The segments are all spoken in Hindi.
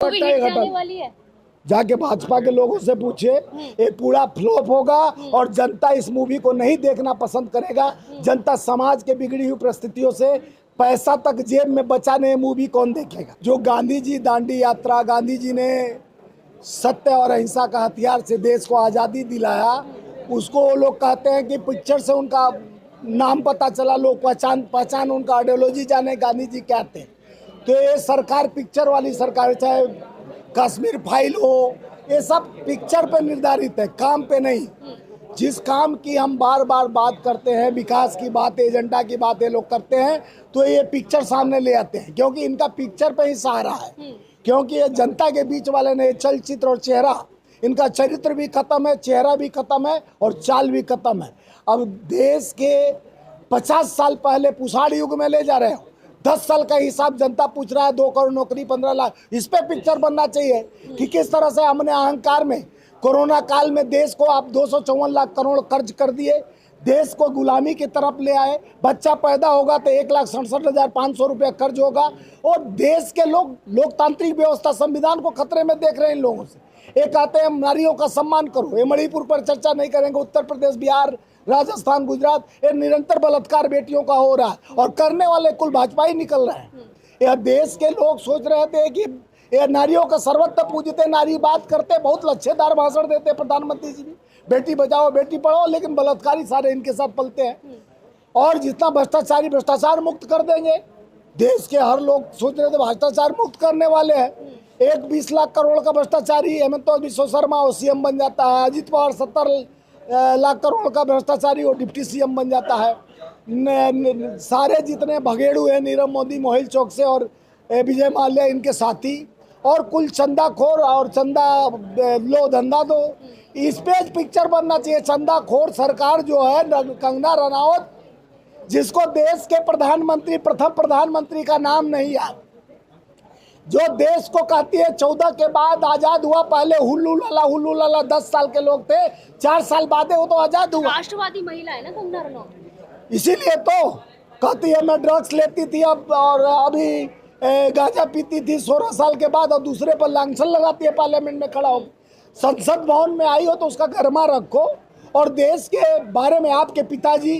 वाली है। जाके भाजपा के लोगों से पूछिए, ये पूरा फ्लॉप होगा और जनता इस मूवी को नहीं देखना पसंद करेगा। जनता समाज के बिगड़ी हुई परिस्थितियों से पैसा तक जेब में बचाने मूवी कौन देखेगा। जो गांधी जी दांडी यात्रा, गांधी जी ने सत्य और अहिंसा का हथियार से देश को आज़ादी दिलाया, उसको वो लोग कहते हैं कि पिक्चर से उनका नाम पता चला, लोग पहचान उनका आइडियोलॉजी जाने गांधी जी क्या थे। तो ये सरकार पिक्चर वाली सरकार, चाहे कश्मीर फाइल हो, ये सब पिक्चर पे निर्धारित है, काम पे नहीं। जिस काम की हम बार बार बात करते हैं, विकास की बात, एजेंडा की बातें लोग करते हैं, तो ये पिक्चर सामने ले आते हैं, क्योंकि इनका पिक्चर पे ही सहारा है। क्योंकि ये जनता के बीच वाले ने चलचित्र और चेहरा, इनका चरित्र भी खत्म है, चेहरा भी खत्म है और चाल भी खत्म है। अब देश के 50 साल पहले पुसाड़ युग में ले जा रहे हो। 10 साल का हिसाब जनता पूछ रहा है, 2 करोड़ नौकरी, 15 लाख, इस पे पिक्चर बनना चाहिए कि किस तरह से हमने अहंकार में कोरोना काल में देश को आप 254 लाख करोड़ कर्ज कर दिए, देश को गुलामी की तरफ ले आए। बच्चा पैदा होगा तो 1,67,500 रुपया कर्ज होगा, और देश के लोग लोकतांत्रिक व्यवस्था, संविधान को खतरे में देख रहे हैं इन लोगों से। ये कहते हैं नारियों का सम्मान करो, ये मणिपुर पर चर्चा नहीं करेंगे, उत्तर प्रदेश, बिहार, राजस्थान, गुजरात, ये निरंतर बलात्कार बेटियों का हो रहा है और करने वाले कुल भाजपा ही निकल रहे हैं। यह देश के लोग सोच रहे थे कि ये नारियों का सर्वत्र पूजते, नारी बात करते, बहुत लच्छेदार भाषण देते प्रधानमंत्री जी भी, बेटी बचाओ बेटी पढ़ाओ, लेकिन बलात्कारी सारे इनके साथ पलते हैं। और जितना भ्रष्टाचारी भ्रष्टाचार मुक्त कर देंगे, देश के हर लोग सोच रहे थे भ्रष्टाचार मुक्त करने वाले हैं। एक 20 लाख करोड़ का भ्रष्टाचारी हेमंत बिश्व शर्मा वो सीएम बन जाता है, अजित पवार 70 लाख करोड़ का भ्रष्टाचारी वो डिप्टी सीएम बन जाता है। सारे जितने भगेड़ू हैं, नीरव मोदी, मोहिल चौक से और विजय माल्या, इनके साथी, और कुल चंदाखोर और चंदा लो धंधा दो, इस पे पिक्चर बनना चाहिए। चंदाखोर सरकार जो है, कंगना रनावत, जिसको देश के प्रधानमंत्री, प्रथम प्रधानमंत्री का नाम नहीं याद, जो देश को कहती है 14 के बाद आजाद हुआ, पहले हुल्लू लाला 10 साल के लोग थे, 4 साल बाद वो तो आजाद हुआ। राष्ट्रवादी महिला है ना कंगना रनौत, इसीलिए तो कहती है मैं ड्रग्स लेती थी अब, और अभी गांजा पीती थी 16 साल के बाद, और दूसरे पर लांछन लगाती है पार्लियामेंट में खड़ा हो। संसद भवन में आई हो तो उसका गर्मा रखो। और देश के बारे में आपके पिताजी,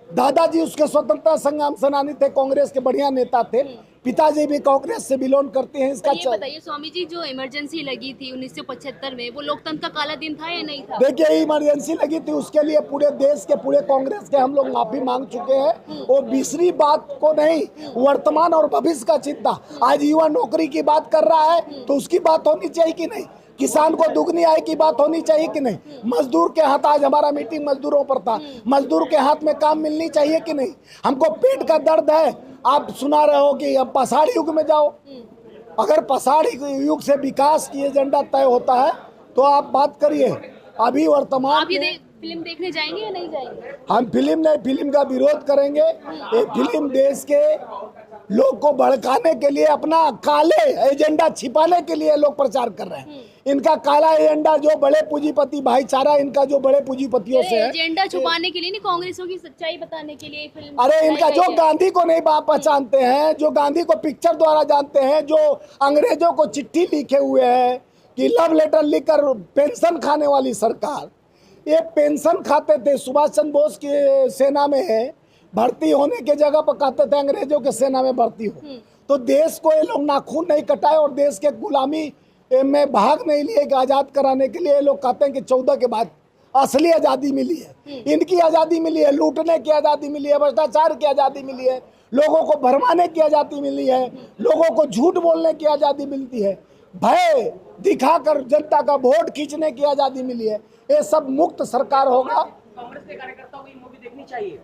दादाजी उसके स्वतंत्रता संग्राम सेनानी थे, कांग्रेस के बढ़िया नेता थे, पिताजी भी कांग्रेस से बिलोंग करते हैं। इसका ये बताइए स्वामी जी, जो इमरजेंसी लगी थी 1975 में, वो लोकतंत्र का काला दिन था या नहीं था? देखिए, इमरजेंसी लगी थी, उसके लिए पूरे देश के, पूरे कांग्रेस के हम लोग माफी मांग चुके हैं। वो दूसरी बात को नहीं, वर्तमान और भविष्य का चिंता। आज युवा नौकरी की बात कर रहा है तो उसकी बात होनी चाहिए कि नहीं? किसान को दुगनी आय की बात होनी चाहिए कि नहीं? मजदूर के हाथ, आज हमारा मीटिंग मजदूरों पर था, मजदूर के हाथ में काम मिलनी चाहिए कि नहीं? हमको पेट का दर्द है, आप सुना रहे हो कि अब पसाड़ युग में जाओ। अगर पसाड़ युग से विकास की एजेंडा तय होता है तो आप बात करिए। अभी वर्तमान आप ये फिल्म देखने जाएंगे या नहीं जाएंगे? हम फिल्म का विरोध करेंगे। ये फिल्म देश के लोग को भड़काने के लिए, अपना काले एजेंडा छिपाने के लिए लोग प्रचार कर रहे हैं। इनका काला एजेंडा, जो बड़े पूंजीपति भाईचारा इनका, जो बड़े पूंजीपतियों से है, एजेंडा छुपाने के लिए नहीं, कांग्रेसों की सच्चाई बताने के लिए फिल्म। अरे इनका जो गांधी को नहीं पहचानते हैं, जो गांधी को पिक्चर द्वारा जानते हैं, जो अंग्रेजों को चिट्ठी लिखे हुए हैं कि लव लेटर लिखकर पेंशन खाने वाली सरकार, ये पेंशन खाते थे। सुभाष चंद्र बोस की सेना में भर्ती होने के जगह पर कहते थे अंग्रेजों के सेना में भर्ती हो। तो देश को ये लोग नाखून नहीं कटाए और देश के गुलामी में भाग नहीं लिए कि आज़ाद कराने के लिए। ये लोग कहते हैं कि 14 के बाद असली आज़ादी मिली है। इनकी आज़ादी मिली है, लूटने की आज़ादी मिली है, भ्रष्टाचार की आज़ादी मिली है, लोगों को भरमाने की आज़ादी मिली है, लोगों को झूठ बोलने की आज़ादी मिलती है, भय दिखाकर जनता का वोट खींचने की आज़ादी मिली है। ये सब मुक्त सरकार होगा। कांग्रेस के कार्यकर्ताओं को ये मूवी देखनी चाहिए।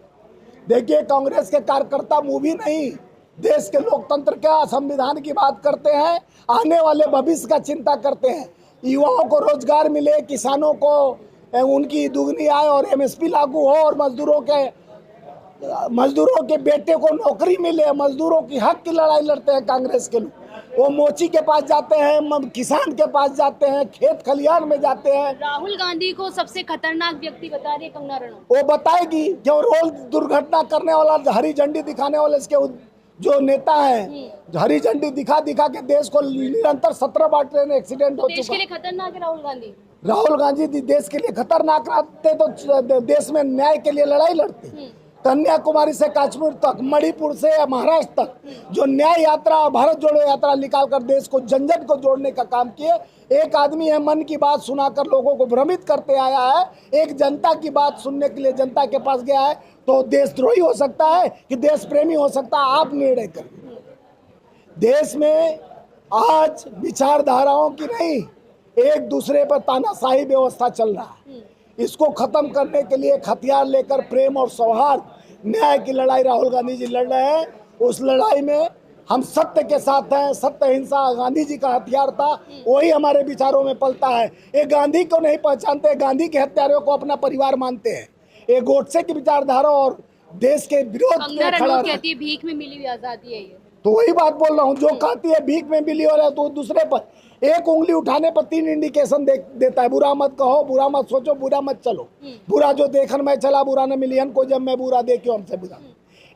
देखिए, कांग्रेस के कार्यकर्ता मूवी नहीं, देश के लोकतंत्र का, संविधान की बात करते हैं, आने वाले भविष्य का चिंता करते हैं। युवाओं को रोजगार मिले, किसानों को उनकी दुगनी आय और एमएसपी लागू हो, और मजदूरों के बेटे को नौकरी मिले, मजदूरों की हक की लड़ाई लड़ते हैं कांग्रेस के लोग। वो मोची के पास जाते हैं, किसान के पास जाते हैं, खेत खलिहान में जाते हैं। राहुल गांधी को सबसे खतरनाक व्यक्ति बता रही है कंगना रनौत। वो बताएगी, जो रोज दुर्घटना करने वाला, हरी झंडी दिखाने वाले, इसके जो नेता हैं हरी झंडी दिखा दिखा के देश को निरंतर 17 बार ट्रेन एक्सीडेंट हो देश चुका के लिए खतरनाक है राहुल गांधी। राहुल गांधी देश के लिए खतरनाक रहते तो देश में न्याय के लिए लड़ाई लड़ते। कन्याकुमारी से कश्मीर तक, मणिपुर से महाराष्ट्र तक जो न्याय यात्रा, भारत जोड़ो यात्रा निकाल कर देश को जन जन को जोड़ने का काम किए। एक आदमी है मन की बात सुनाकर लोगों को भ्रमित करते आया है, एक जनता की बात सुनने के लिए जनता के पास गया है, तो देशद्रोही हो सकता है कि देश प्रेमी हो सकता है, आप निर्णय करें। देश में आज विचारधाराओं की नहीं, एक दूसरे पर तानाशाही व्यवस्था चल रहा है। इसको खत्म करने के लिए एक हथियार लेकर प्रेम और सौहार्द, न्याय की लड़ाई राहुल गांधी जी लड़ रहे हैं। उस लड़ाई में हम सत्य के साथ हैं। सत्य हिंसा गांधी जी का हथियार था, वही हमारे विचारों में पलता है। ये गांधी को नहीं पहचानते, गांधी के हत्यारों को अपना परिवार मानते हैं। ये गोडसे की विचारधारा और देश के विरोध कंगना में खड़ा रनौत है। कहती है भीख में मिली हुई आजादी है ये। तो वही बात बोल रहा हूँ, जो कहती है भीख में मिली हो रहा है तो दूसरे पर एक उंगली उठाने पर 3 इंडिकेशन देता है। बुरा मत कहो, बुरा मत सोचो, बुरा मत चलो। बुरा जो देखन मैं चला, बुरा न मिलियन को जब मैं बुरा देखियो हमसे बुरा।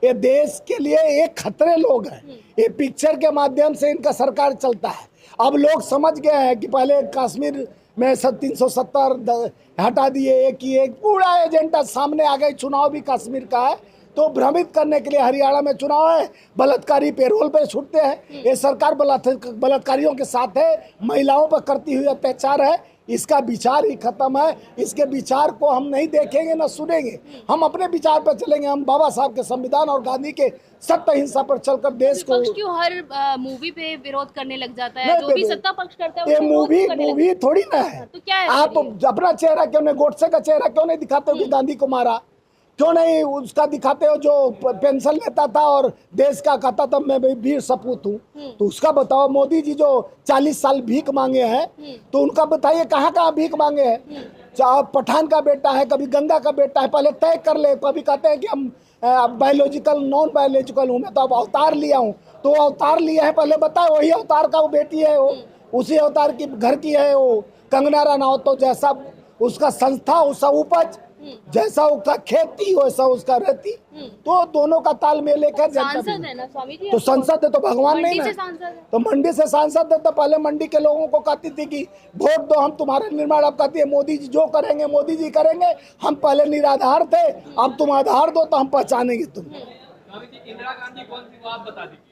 ये देश के लिए एक खतरे लोग हैं। ये पिक्चर के माध्यम से इनका सरकार चलता है। अब लोग समझ गए हैं कि पहले कश्मीर में 370 हटा दिए, एक पूरा एजेंडा सामने आ गई। चुनाव भी कश्मीर का है, तो भ्रमित करने के लिए हरियाणा में चुनाव है, बलात्कारी पेरोल पे छूटते हैं। ये सरकार बलात्कारियों के साथ है, महिलाओं पर करती हुई अत्याचार है। इसका विचार ही खत्म है। इसके विचार को हम नहीं देखेंगे न सुनेंगे, हम अपने विचार पर चलेंगे। हम बाबा साहब के संविधान और गांधी के सत्य हिंसा पर चलकर देश को। पक्ष क्यों हर मूवी पे विरोध करने लग जाता है? नहीं, जो भी सत्ता पक्ष करता है ये उसको विरोध मूवी करने लग मूवी थोड़ी ना है। तो क्या है आप फिर अपना चेहरा क्यों नहीं, गोडसे का चेहरा क्यों नहीं दिखाते हो कि गांधी को मारा? क्यों नहीं उसका दिखाते हो जो पेंशन लेता था और देश का कहता था मैं भी वीर सपूत हूँ? तो उसका बताओ। मोदी जी जो 40 साल भीख मांगे हैं, तो उनका बताइए कहाँ कहाँ भीख मांगे हैं। चाहे पठान का बेटा है, कभी गंगा का बेटा है, पहले तय कर ले। कभी कहते हैं कि हम बायोलॉजिकल नॉन बायोलॉजिकल हूँ, मैं तो अब अवतार लिया हूँ। तो अवतार लिया है, पहले बताए वही अवतार का वो बेटी है, वो उसी अवतार की घर की है वो कंगना रनौत। तो जैसा उसका संस्था, उसका उपज, जैसा उसका खेती वैसा उसका रहती। तो दोनों का तालमेल लेकर सांसद है ना स्वामी जी? तो संसद है तो भगवान नहीं मंडी से ना। सांसद है। तो मंडी से सांसद है, तो पहले मंडी के लोगों को कहती थी कि वोट दो, हम तुम्हारे निर्माण। अब कहती है मोदी जी जो करेंगे मोदी जी करेंगे। हम पहले निराधार थे, अब तुम आधार दो तो हम पहचानेंगे तुम्हें। इंदिरा गांधी कौन थी वो आप बता दीजिए।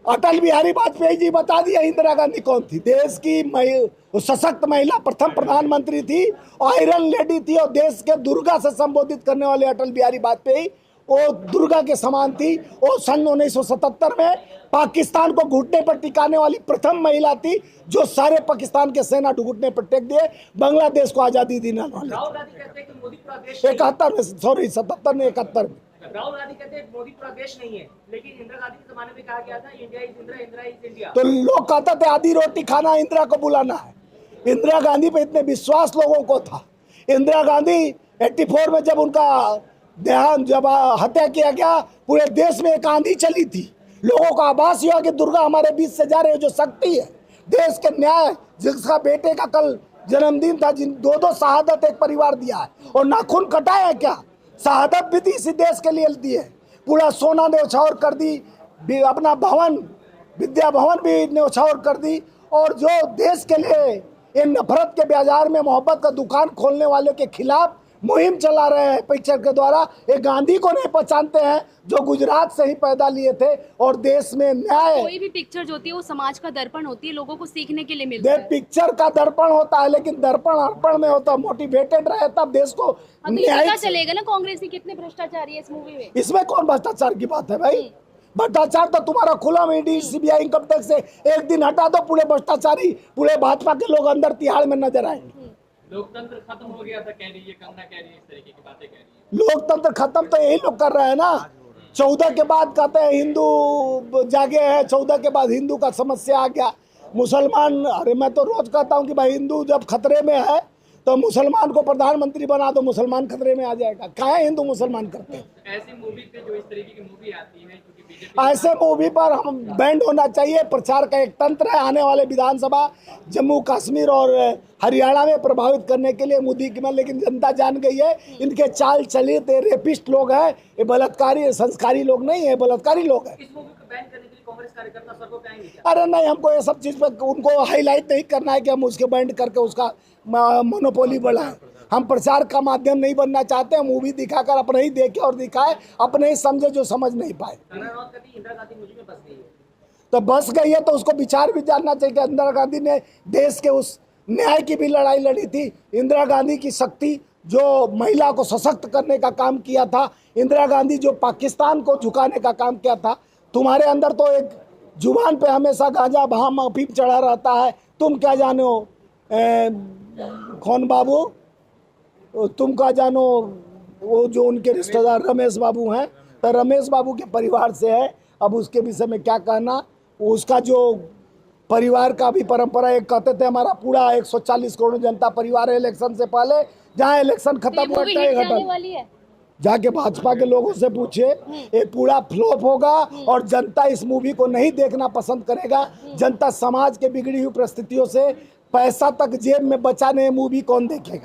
अटल बिहारी वाजपेयी जी बता दिया इंदिरा गांधी कौन थी। देश की सशक्त महिला, प्रथम प्रधानमंत्री थी, आयरन लेडी थी, और देश के दुर्गा से संबोधित करने वाले अटल बिहारी वाजपेयी वो दुर्गा के समान थी। वो सन 1977 में पाकिस्तान को घुटने पर टिकाने वाली प्रथम महिला थी, जो सारे पाकिस्तान के सेना घुटने पर टेक दिए, बांग्लादेश को आज़ादी दिलाने वाली। राहुल गांधी कहते हैं कि मोदी पूरा देश नहीं है। 71 में, सॉरी 77 में, 71 में। राहुल गांधी कहते हैं मोदी पूरा देश नहीं है, लेकिन इंदिरा गांधी के जमाने में कहा गया था India is Indira, Indira is India. तो लोग कहते थे आधी रोटी खाना इंदिरा को बुलाना है। इंदिरा गांधी पे इतने विश्वास लोगों को था। इंदिरा गांधी 84 में जब उनका देहांत, जब हत्या किया गया, पूरे देश में एक आंधी चली थी। लोगों का आभास हुआ कि दुर्गा हमारे बीच से जा रही है, जो शक्ति है देश के न्याय, जिसका बेटे का कल जन्मदिन था, जिन 2-2 शहादत एक परिवार दिया है, और नाखून कटाया है क्या? शहादत भी थी इसी देश के लिए दी है। पूरा सोना न्यौछावर कर दी, अपना भवन, विद्या भवन भी न्यौछावर कर दी। और जो देश के लिए इन नफरत के बाजार में मोहब्बत का दुकान खोलने वालों के खिलाफ मुहिम चला रहे हैं पिक्चर के द्वारा। ये गांधी को नहीं पहचानते हैं, जो गुजरात से ही पैदा लिए थे, और देश में न्याय। कोई भी पिक्चर जो होती है वो समाज का दर्पण होती है, लोगों को सीखने के लिए मिलता है। पिक्चर का दर्पण होता है, लेकिन दर्पण अर्पण में होता है। मोटिवेटेड रहे तब देश को तो ये न्याय। पता चलेगा ना कांग्रेस की कितने भ्रष्टाचारी है इस मूवी में। इसमें कौन भ्रष्टाचार की बात है भाई? भ्रष्टाचार तो तुम्हारा खुला में ईडी, सीबीआई, इनकम टैक्स से एक दिन हटा दो, पूरे भ्रष्टाचारी, पूरे भाजपा के लोग अंदर तिहाड़ में नजर आएंगे। लोकतंत्र खत्म हो गया था कह रही है कंगना, कह रही है इस तरीके की बातें कह रही है। लोकतंत्र खत्म तो यही लोग कर रहे हैं ना। 14 के बाद कहते हैं हिंदू जागे हैं, 14 के बाद हिंदू का समस्या आ गया। मुसलमान, अरे मैं तो रोज कहता हूँ कि भाई हिंदू जब खतरे में है तो मुसलमान को प्रधानमंत्री बना दो, मुसलमान खतरे में आ जाएगा। क्या है हिंदू मुसलमान करते हैं? ऐसी मूवी पे जो इस तरीके की मूवी आती है, क्योंकि ऐसे मूवी पर हम बैंड होना चाहिए। प्रचार का एक तंत्र है। आने वाले विधानसभा जम्मू कश्मीर और हरियाणा में प्रभावित करने के लिए मोदी की मन, लेकिन जनता जान गई है इनके चाल चलित, रेपिस्ट लोग हैं, ये बलात्कारी संस्कारी लोग नहीं है, बलात्कारी लोग हैं। इस मूवी को बैन करने के लिए कांग्रेस कार्यकर्ता सड़कों पे आएंगे क्या? अरे नहीं, हमको ये सब चीज़ पे उनको हाईलाइट नहीं करना है कि हम उसके बैंड करके उसका मोनोपोली बढ़ाएं। हम प्रचार का माध्यम नहीं बनना चाहते हैं। मूवी दिखाकर अपने ही देखे और दिखाए, अपने ही समझे जो समझ नहीं पाए। कंगना रनौत कहती है इंदिरा गांधी मुझे में बस गई है। तो बस गई है तो उसको विचार भी जानना चाहिए कि इंदिरा गांधी ने देश के उस न्याय की भी लड़ाई लड़ी थी। इंदिरा गांधी की शक्ति जो महिला को सशक्त करने का काम किया था, इंदिरा गांधी जो पाकिस्तान को झुकाने का काम किया था। तुम्हारे अंदर तो एक जुबान पे हमेशा गांजा भाम अफीम चढ़ा रहता है। तुम क्या जानो कौन बाबू, तुम क्या जानो वो जो उनके रिश्तेदार रमेश बाबू हैं, तो रमेश बाबू के परिवार से है। अब उसके विषय में क्या कहना, उसका जो परिवार का भी परंपरा, एक कहते थे हमारा पूरा 140 करोड़ जनता परिवार है। इलेक्शन से पहले जहाँ इलेक्शन खत्म हुआ घटना जाके भाजपा के लोगों से पूछिए, ये पूरा फ्लॉप होगा और जनता इस मूवी को नहीं देखना पसंद करेगा। जनता समाज के बिगड़ी हुई परिस्थितियों से पैसा तक जेब में बचाने मूवी कौन देखेगा।